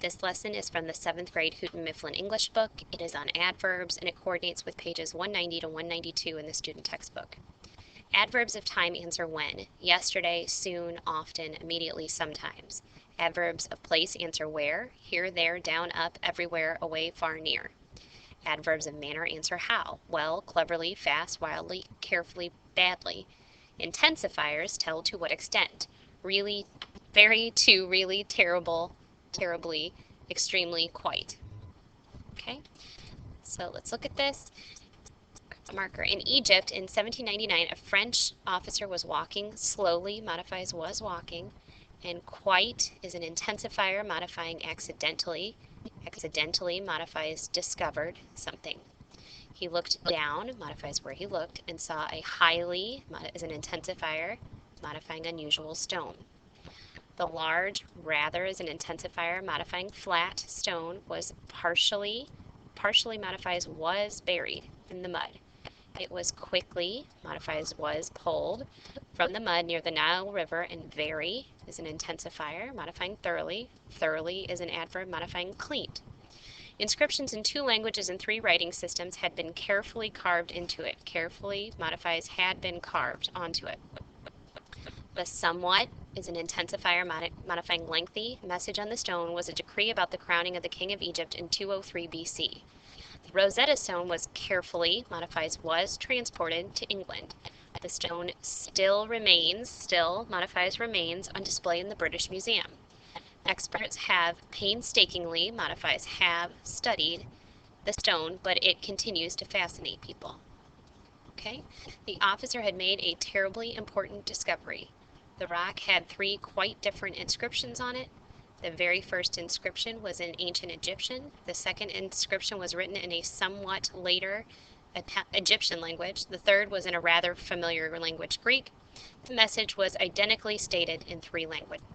This lesson is from the 7th grade Houghton Mifflin English book. It is on adverbs and it coordinates with pages 190 to 192 in the student textbook. Adverbs of time answer when. Yesterday, soon, often, immediately, sometimes. Adverbs of place answer where. Here, there, down, up, everywhere, away, far, near. Adverbs of manner answer how. Well, cleverly, fast, wildly, carefully, badly. Intensifiers tell to what extent. Really, very, to, really, terrible, terribly, extremely, quite. Okay, so let's look at this. Marker. In Egypt in 1799, a French officer was walking slowly, modifies was walking, and quite is an intensifier modifying accidentally. Accidentally modifies discovered something. He looked down, modifies where he looked, and saw a highly is an intensifier modifying unusual stone. The large rather is an intensifier modifying flat stone was partially modifies was buried in the mud. It was quickly modifies was pulled from the mud near the Nile River, and very is an intensifier modifying thoroughly. Thoroughly is an adverb modifying cleaned. Inscriptions in 2 languages and 3 writing systems had been carefully carved into it. Carefully modifies had been carved onto it. The somewhat is an intensifier modifying lengthy. Message on the stone was a decree about the crowning of the king of Egypt in 203 BC. The Rosetta Stone was carefully modifies was transported to England. The stone still modifies remains on display in the British Museum. Experts have painstakingly modifies have studied the stone, but it continues to fascinate people. Okay, the officer had made a terribly important discovery. The rock had 3 quite different inscriptions on it. The very first inscription was in ancient Egyptian. The second inscription was written in a somewhat later Egyptian language. The third was in a rather familiar language, Greek. The message was identically stated in 3 languages.